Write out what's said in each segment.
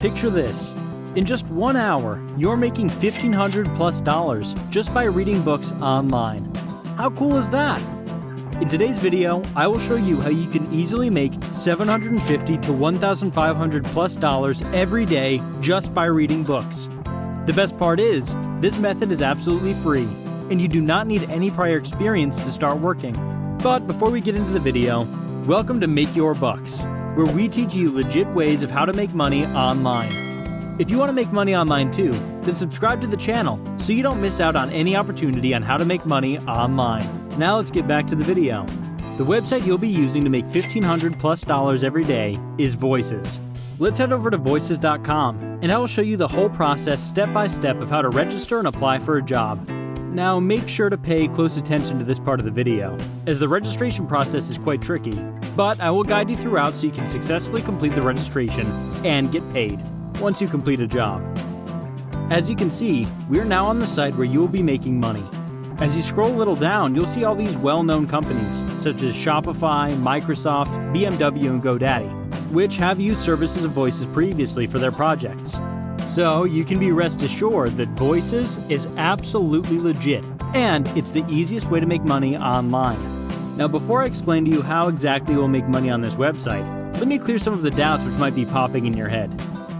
Picture this. In just 1 hour, you're making $1,500+ just by reading books online. How cool is that? In today's video, I will show you how you can easily make $750 to $1,500+ every day just by reading books. The best part is, this method is absolutely free, and you do not need any prior experience to start working. But before we get into the video, welcome to Make Your Bucks, where we teach you legit ways of how to make money online. If you want to make money online too, then subscribe to the channel so you don't miss out on any opportunity on how to make money online. Now let's get back to the video. The website you'll be using to make $1,500+ every day is Voices. Let's head over to voices.com and I will show you the whole process step by step of how to register and apply for a job. Now make sure to pay close attention to this part of the video, as the registration process is quite tricky, but I will guide you throughout so you can successfully complete the registration and get paid once you complete a job. As you can see, we are now on the site where you will be making money. As you scroll a little down, you'll see all these well-known companies, such as Shopify, Microsoft, BMW, and GoDaddy, which have used services of Voices previously for their projects. So you can be rest assured that Voices is absolutely legit, and it's the easiest way to make money online. Now before I explain to you how exactly you'll make money on this website, let me clear some of the doubts which might be popping in your head.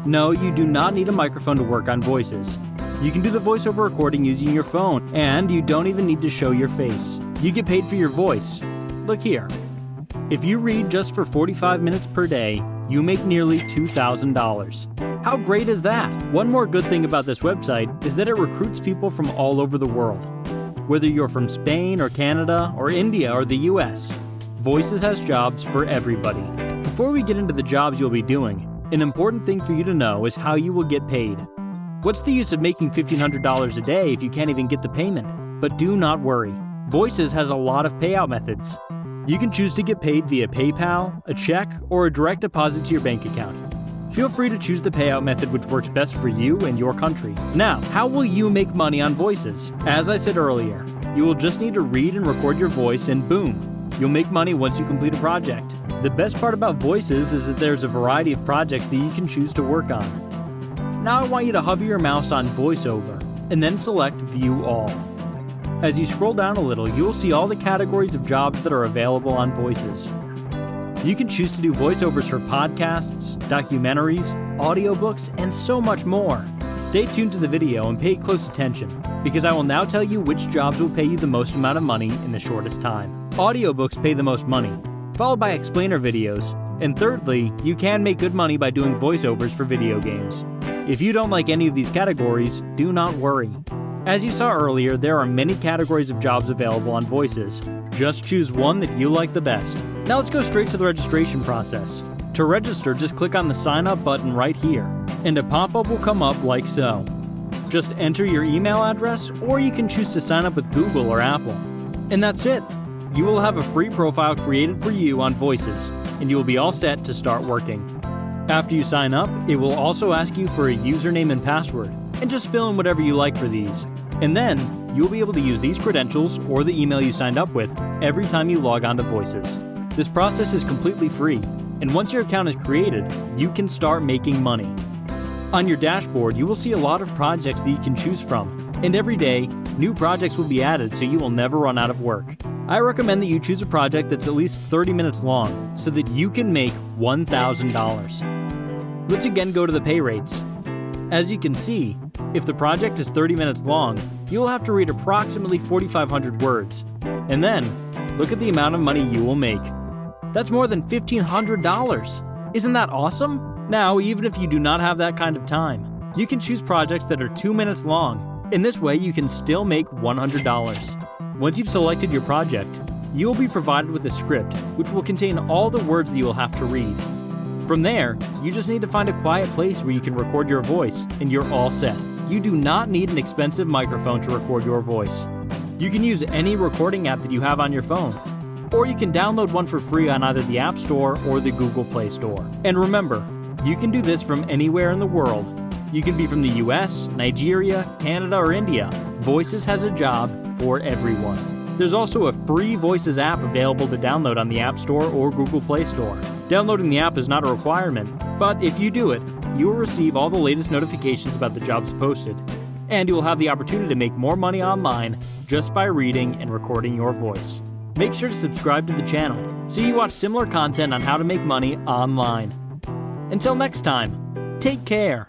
No, you do not need a microphone to work on Voices. You can do the voiceover recording using your phone, and you don't even need to show your face. You get paid for your voice. Look here. If you read just for 45 minutes per day, you make nearly $2,000. How great is that? One more good thing about this website is that it recruits people from all over the world. Whether you're from Spain or Canada or India or the US, Voices has jobs for everybody. Before we get into the jobs you'll be doing, an important thing for you to know is how you will get paid. What's the use of making $1,500 a day if you can't even get the payment? But do not worry. Voices has a lot of payout methods. You can choose to get paid via PayPal, a check, or a direct deposit to your bank account. Feel free to choose the payout method which works best for you and your country. Now, how will you make money on Voices? As I said earlier, you will just need to read and record your voice and boom, you'll make money once you complete a project. The best part about Voices is that there's a variety of projects that you can choose to work on. Now I want you to hover your mouse on VoiceOver, and then select View All. As you scroll down a little, you will see all the categories of jobs that are available on Voices. You can choose to do voiceovers for podcasts, documentaries, audiobooks, and so much more. Stay tuned to the video and pay close attention, because I will now tell you which jobs will pay you the most amount of money in the shortest time. Audiobooks pay the most money, followed by explainer videos, and thirdly, you can make good money by doing voiceovers for video games. If you don't like any of these categories, do not worry. As you saw earlier, there are many categories of jobs available on Voices. Just choose one that you like the best. Now let's go straight to the registration process. To register, just click on the Sign Up button right here, and a pop-up will come up like so. Just enter your email address, or you can choose to sign up with Google or Apple. And that's it. You will have a free profile created for you on Voices, and you will be all set to start working. After you sign up, it will also ask you for a username and password, and just fill in whatever you like for these. And then, you'll be able to use these credentials or the email you signed up with every time you log on to Voices. This process is completely free, and once your account is created, you can start making money. On your dashboard, you will see a lot of projects that you can choose from, and every day, new projects will be added so you will never run out of work. I recommend that you choose a project that's at least 30 minutes long so that you can make $1,000. Let's again go to the pay rates. As you can see, if the project is 30 minutes long, you'll have to read approximately 4,500 words. And then, look at the amount of money you will make. That's more than $1,500. Isn't that awesome? Now, even if you do not have that kind of time, you can choose projects that are 2 minutes long. In this way, you can still make $100. Once you've selected your project, you will be provided with a script which will contain all the words that you will have to read. From there, you just need to find a quiet place where you can record your voice, and you're all set. You do not need an expensive microphone to record your voice. You can use any recording app that you have on your phone, or you can download one for free on either the App Store or the Google Play Store. And remember, you can do this from anywhere in the world. You can be from the US, Nigeria, Canada, or India. Voices has a job for everyone. There's also a free Voices app available to download on the App Store or Google Play Store. Downloading the app is not a requirement, but if you do it, you will receive all the latest notifications about the jobs posted, and you will have the opportunity to make more money online just by reading and recording your voice. Make sure to subscribe to the channel so you watch similar content on how to make money online. Until next time, take care.